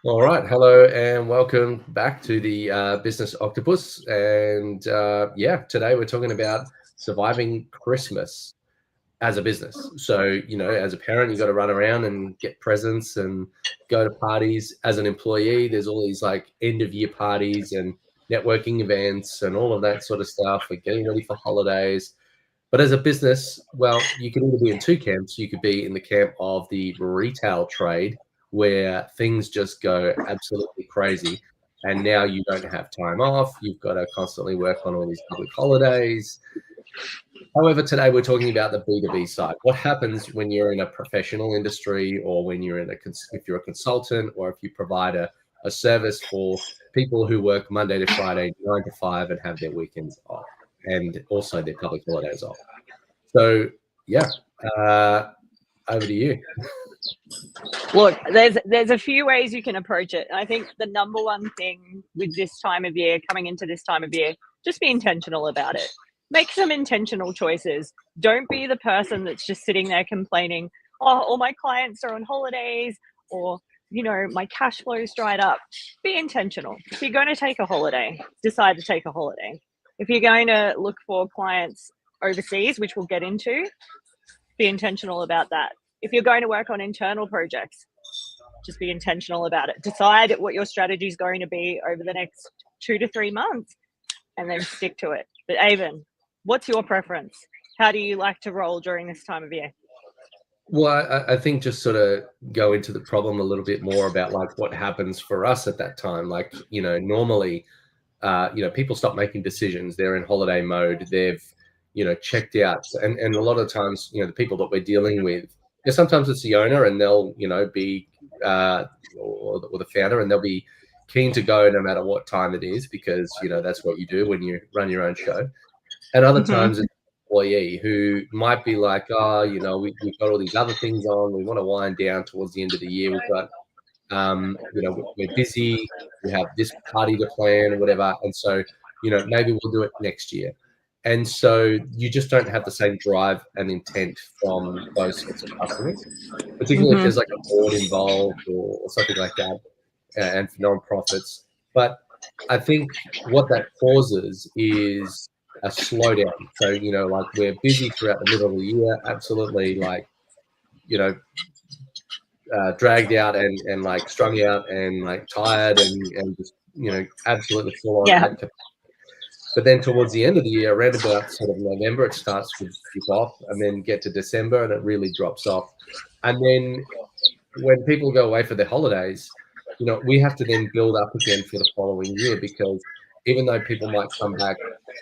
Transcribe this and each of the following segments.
All right, hello and welcome back to the Business Octopus. And today we're talking about surviving Christmas as a business. So, as a parent, you got to run around and get presents and go to parties. As an employee, there's all these like end of year parties and networking events and all of that sort of stuff. We're getting ready for holidays. But as a business, well, you could either be in two camps. You could be in the camp of the retail trade, where things just go absolutely crazy. And now you don't have time off. You've got to constantly work on all these public holidays. However, today we're talking about the B2B side. What happens when you're in a professional industry, or when you're if you're a consultant, or if you provide a service for people who work Monday to Friday, 9 to 5, and have their weekends off, and also their public holidays off. So, yeah, uh, over to you. Look, there's a few ways you can approach it. I think the number one thing with this time of year, coming into this time of year, just be intentional about it. Make some intentional choices. Don't be the person that's just sitting there complaining, oh, all my clients are on holidays, or, my cash flow's dried up. Be intentional. If you're going to take a holiday, decide to take a holiday. If you're going to look for clients overseas, which we'll get into, be intentional about that. If you're going to work on internal projects, just be intentional about it. Decide what your strategy is going to be over the next 2 to 3 months, and then stick to it. But Avon, what's your preference? How do you like to roll during this time of year? Well, I think just sort of go into the problem a little bit more about like what happens for us at that time. Like, normally, people stop making decisions. They're in holiday mode. They've, checked out. And a lot of times, the people that we're dealing with, sometimes it's the owner, and they'll, be, or the founder, and they'll be keen to go no matter what time it is, because, that's what you do when you run your own show. And other times it's employee who might be like, oh, we've got all these other things on. We want to wind down towards the end of the year. We've got, we're busy. We have this party to plan or whatever. And so, maybe we'll do it next year. And so you just don't have the same drive and intent from those sorts of customers, particularly if there's like a board involved or something like that, and for nonprofits. But I think what that causes is a slowdown. So, like, we're busy throughout the middle of the year, absolutely, like, dragged out and like strung out and like tired and just, absolutely full on. Yeah. But then towards the end of the year, around about sort of November, it starts to dip off, and then get to December and it really drops off. And then when people go away for their holidays, we have to then build up again for the following year, because even though people might come back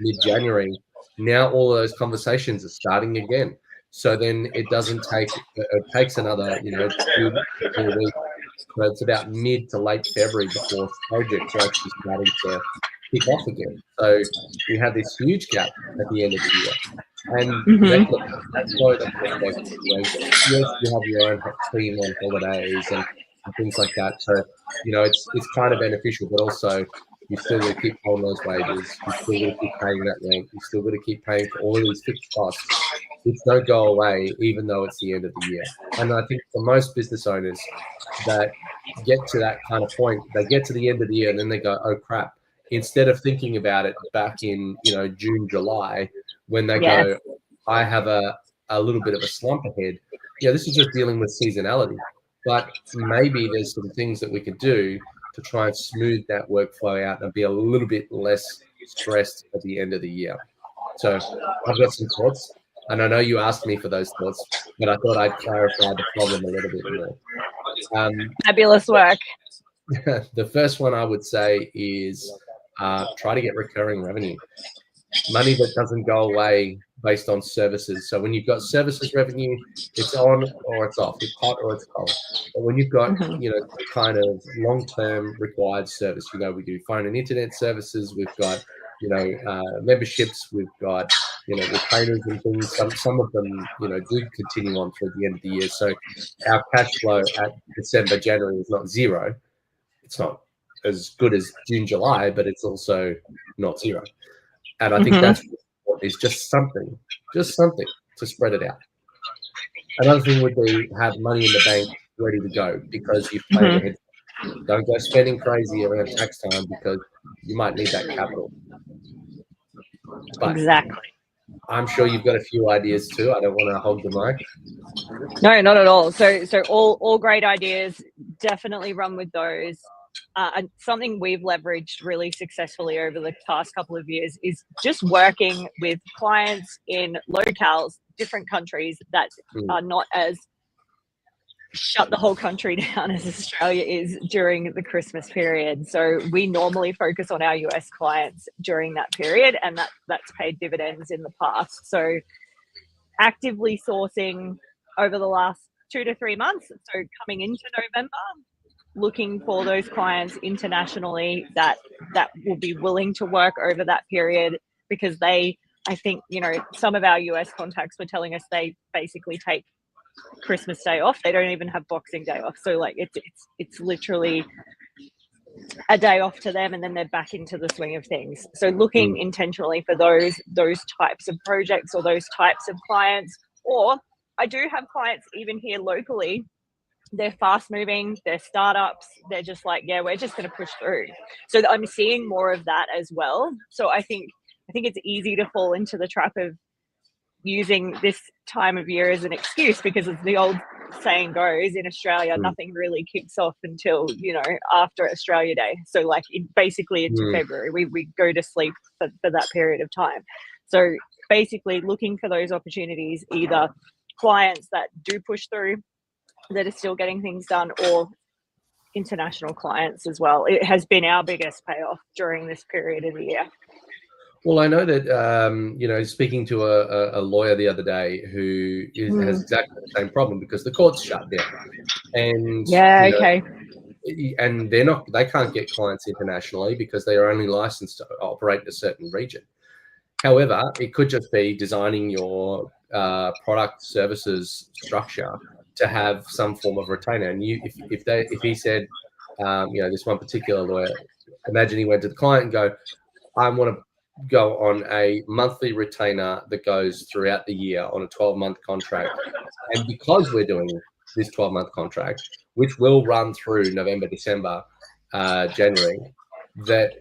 mid-January, now all of those conversations are starting again. So then it takes another, 2 weeks. So it's about mid to late February before projects are actually starting to kick off again. So we have this huge gap at the end of the year. And that's why yes, you have your own team on holidays and things like that. So, it's kind of beneficial, but also you still got to keep paying those wages. You still got to keep paying that rent. You still got to keep paying for all of these fixed costs, which don't go away, even though it's the end of the year. And I think for most business owners that get to that kind of point, they get to the end of the year and then they go, oh crap. Instead of thinking about it back in, June, July, when they go, I have a little bit of a slump ahead. Yeah, this is just dealing with seasonality. But maybe there's some things that we could do to try and smooth that workflow out and be a little bit less stressed at the end of the year. So I've got some thoughts, and I know you asked me for those thoughts, but I thought I'd clarify the problem a little bit more. Fabulous work. The first one I would say is try to get recurring revenue, money that doesn't go away based on services. So when you've got services revenue, it's on or it's off, it's hot or it's cold. But when you've got, kind of long-term required service, we do phone and internet services, we've got, memberships, we've got, retainers and things. Some of them, do continue on through the end of the year. So our cash flow at December, January is not zero. It's not as good as June, July, but it's also not zero. And I think that's is just something to spread it out. Another thing would be have money in the bank ready to go, because you've planned ahead. Don't go spending crazy around tax time because you might need that capital. But Exactly. I'm sure you've got a few ideas too. I don't want to hog the mic. No, not at all. So all great ideas. Definitely run with those. And something we've leveraged really successfully over the past couple of years is just working with clients in locales, different countries that are not as shut the whole country down as Australia is during the Christmas period. So we normally focus on our US clients during that period, and that's paid dividends in the past. So actively sourcing over the last 2 to 3 months, so coming into November, looking for those clients internationally that will be willing to work over that period, because I think, some of our US contacts were telling us they basically take Christmas Day off. They don't even have Boxing Day off. So like it's literally a day off to them, and then they're back into the swing of things. So looking intentionally for those types of projects or those types of clients. Or I do have clients even here locally. They're fast moving, they're startups, they're just like, yeah, we're just going to push through. So I'm seeing more of that as well. So I think it's easy to fall into the trap of using this time of year as an excuse, because as the old saying goes, in Australia, nothing really kicks off until, after Australia Day. So like basically into February, we go to sleep for that period of time. So basically looking for those opportunities, either clients that do push through, that are still getting things done, or international clients as well. It has been our biggest payoff during this period of the year. Well, I know that, speaking to a lawyer the other day who has exactly the same problem, because the court's shut down, and and they can't get clients internationally because they are only licensed to operate in a certain region. However, it could just be designing your product services structure to have some form of retainer. And if he said, this one particular lawyer, imagine he went to the client and go, I want to go on a monthly retainer that goes throughout the year on a 12-month contract. And because we're doing this 12-month contract, which will run through November, December, January, that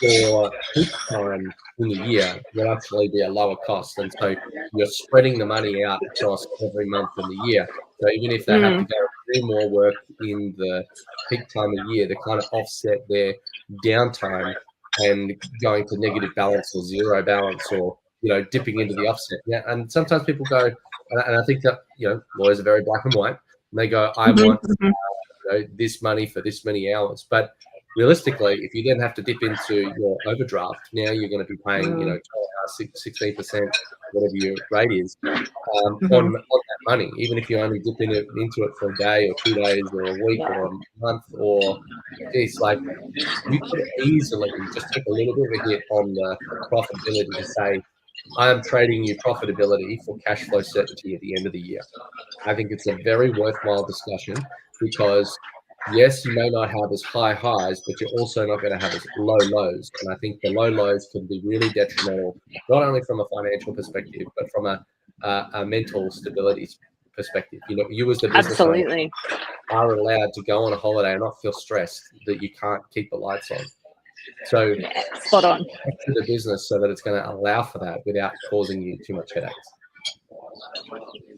your peak time in the year will actually be a lower cost. And so you're spreading the money out across every month in the year. So even if they have to go do more work in the peak time of year, they kind of offset their downtime and going to negative balance or zero balance, or dipping into the offset. Yeah, and sometimes people go, and I think that lawyers are very black and white, and they go, I want this money for this many hours. But realistically, if you then have to dip into your overdraft, now you're going to be paying 16%, whatever your rate is, on that money, even if you only dip into it for a day or 2 days or a week or a month, or it's like you could easily just take a little bit of a hit on the profitability to say, I am trading you profitability for cash flow certainty at the end of the year. I think it's a very worthwhile discussion, because yes, you may not have as high highs, but you're also not going to have as low lows. And I think the low lows can be really detrimental, not only from a financial perspective, but from a mental stability perspective. You as the business owner are allowed to go on a holiday and not feel stressed that you can't keep the lights on. So spot on to the business so that it's going to allow for that without causing you too much headaches.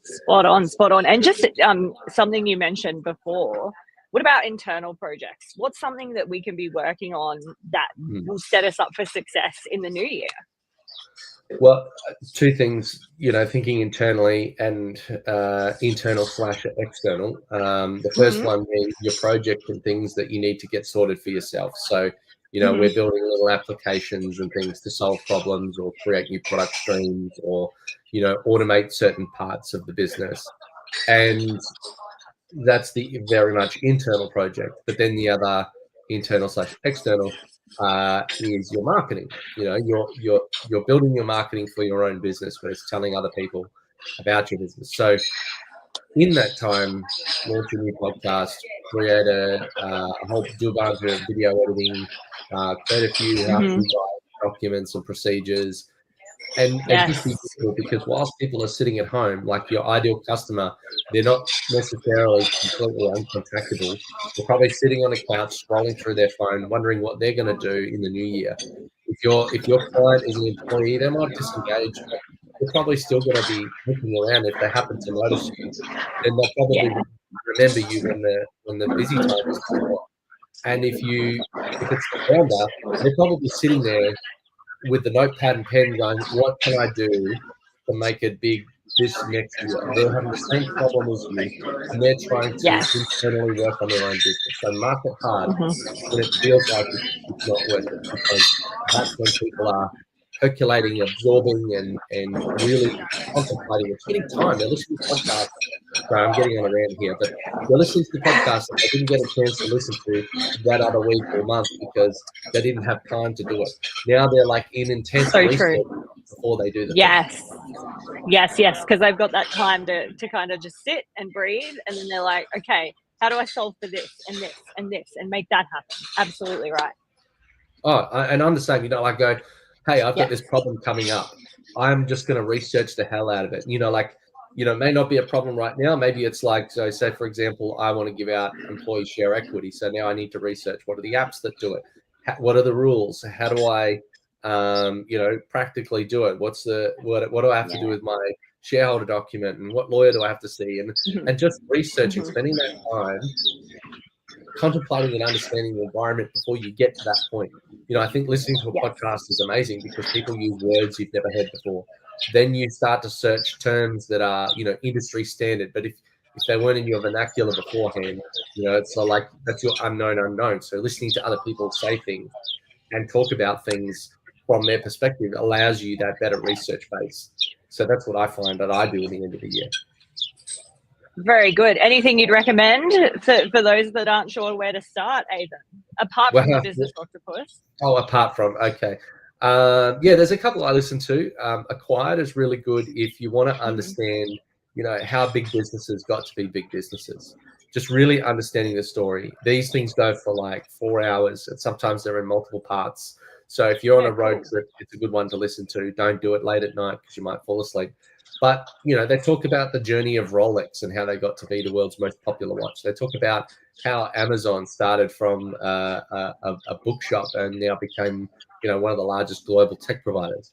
Spot on. And just something you mentioned before, what about internal projects? What's something that we can be working on that will set us up for success in the new year? Well, two things, thinking internally and internal/external. The first one being your project and things that you need to get sorted for yourself. So, we're building little applications and things to solve problems or create new product streams or, automate certain parts of the business. And that's the very much internal project. But then the other internal/external is your marketing. You're building your marketing for your own business, but it's telling other people about your business. So in that time, launch a new podcast, create do a bunch of video editing, create a few documents and procedures, and just be Yes. visible, because whilst people are sitting at home, like your ideal customer, they're not necessarily completely uncontactable. They're probably sitting on a couch scrolling through their phone, wondering what they're going to do in the new year. If your client is an employee, they might disengage, but they're probably still going to be looking around. If they happen to notice you, then they'll probably Yeah. remember you when the busy time is going on. And if it's the founder, they're probably sitting there with the notepad and pen going, what can I do to make it big this next year? They're having the same problem as you, and they're trying to Yes. internally work on their own business. So market hard Mhm. when it feels like it's not worth it, because that's when people are percolating, absorbing, and really contemplating. It's getting time. They're listening to podcasts. Sorry, I'm getting on a rant here, but they're listening to the podcast that they didn't get a chance to listen to that other week or month because they didn't have time to do it. Now they're like in intense So research true. before they do the thing. Yes. Yes, because they've got that time to kind of just sit and breathe, and then they're like, okay, how do I solve for this and this and this and make that happen? Absolutely right. And I'm the same. Like go, hey, I've Yeah. got this problem coming up. I'm just going to research the hell out of it. It may not be a problem right now. Maybe it's like, so say, for example, I want to give out employee share equity. So now I need to research what are the apps that do it? What are the rules? How do I, practically do it? What do I have to do with my shareholder document, and what lawyer do I have to see? And just researching, spending that time contemplating and understanding the environment before you get to that point. I think listening to a podcast is amazing because people use words you've never heard before. Then you start to search terms that are, industry standard. But if they weren't in your vernacular beforehand, it's like that's your unknown unknown. So listening to other people say things and talk about things from their perspective allows you that better research base. So that's what I find that I do at the end of the year. Very good. Anything you'd recommend for those that aren't sure where to start, Aidan? Apart from the Business Octopus. Apart from, okay. There's a couple I listen to. Acquired is really good if you want to understand, how big businesses got to be big businesses. Just really understanding the story. These things go for like 4 hours, and sometimes they're in multiple parts. So if you're on a road trip, it's a good one to listen to. Don't do it late at night because you might fall asleep. But, they talk about the journey of Rolex and how they got to be the world's most popular watch. They talk about how Amazon started from a bookshop and now became, one of the largest global tech providers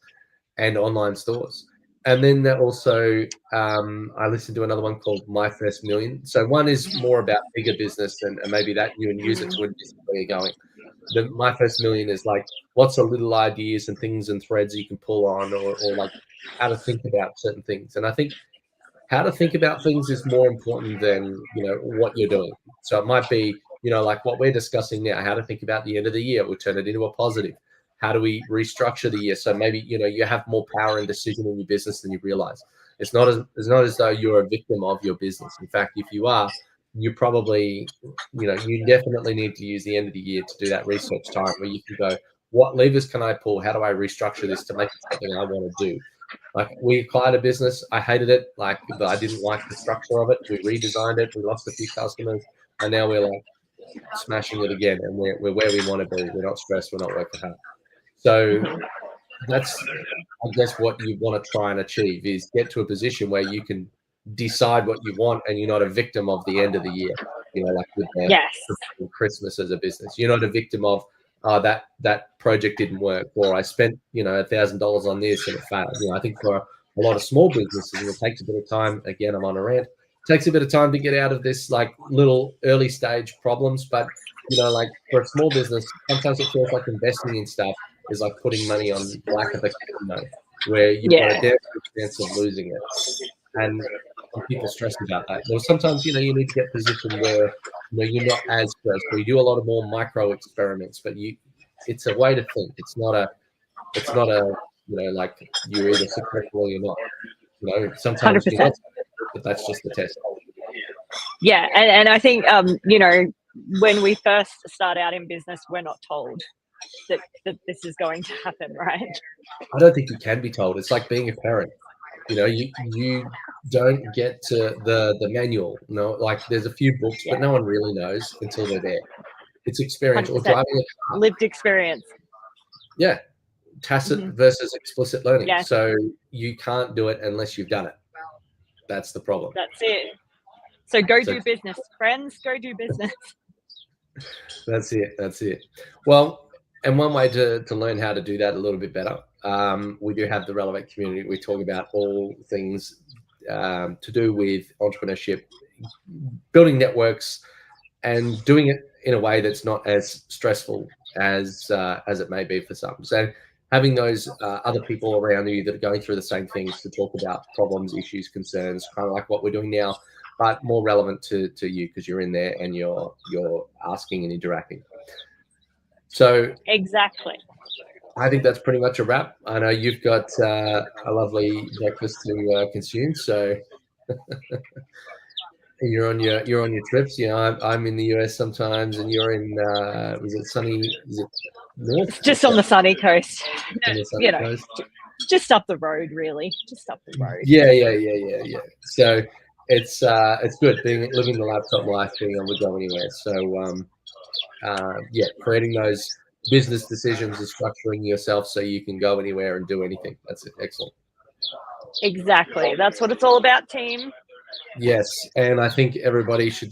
and online stores. And then also, I listened to another one called My First Million. So one is more about bigger business and maybe that you can use it to invest where you're going. The My First Million is like lots of little ideas and things and threads you can pull on, or like how to think about certain things. And I think how to think about things is more important than, what you're doing. So it might be, like what we're discussing now, how to think about the end of the year. We'll turn it into a positive. How do we restructure the year? So maybe, you have more power and decision in your business than you realize. It's not as though you're a victim of your business. In fact, if you are, you probably, you definitely need to use the end of the year to do that research time where you can go, what levers can I pull? How do I restructure this to make it something I want to do? Like we acquired a business, I hated it. Like I didn't like the structure of it. We redesigned it. We lost a few customers, and now we're like smashing it again. And we're where we want to be. We're not stressed. We're not working hard. So that's, I guess, what you want to try and achieve is get to a position where you can decide what you want, and you're not a victim of the end of the year. Like with Christmas as a business, you're not a victim of that project didn't work, or I spent $1,000 on this and it failed. I think for a lot of small businesses, it takes a bit of time. Again, I'm on a rant. It takes a bit of time to get out of this like little early stage problems, but like for a small business, sometimes it feels like investing in stuff is like putting money on black of a casino, where you've got a damn good chance of losing it, and people stress about that. Or sometimes you need to get positioned where you're not as stressed, where you do a lot of more micro experiments, but it's a way to think. It's not a like you're either successful or you're not. Sometimes you're not successful, but that's just the test. Yeah, and I think when we first start out in business, we're not told that this is going to happen, right? I don't think you can be told. It's like being a parent. You don't get to the manual. Like there's a few books, but no one really knows until they're there. It's experience or driving a car. Lived experience. Yeah, tacit versus explicit learning. Yes. So you can't do it unless you've done it. That's the problem. That's it. So do business, friends. Go do business. That's it. Well, and one way to learn how to do that a little bit better, we do have the Relevate community. We talk about all things to do with entrepreneurship, building networks, and doing it in a way that's not as stressful as it may be for some. So having those other people around you that are going through the same things to talk about problems, issues, concerns, kind of like what we're doing now, but more relevant to you because you're in there and you're asking and interacting. So exactly. I think that's pretty much a wrap. I know you've got a lovely breakfast to consume, so you're on your trips. You know, I'm in the US sometimes, and you're in is it sunny? Is it north? It's just on the sunny coast. On the sunny coast? Just up the road, really. Just up the road. Yeah. So it's good living the laptop life, being able to go anywhere. So creating those business decisions and structuring yourself so you can go anywhere and do anything. That's it. Excellent. Exactly. That's what it's all about, team. Yes, and I think everybody should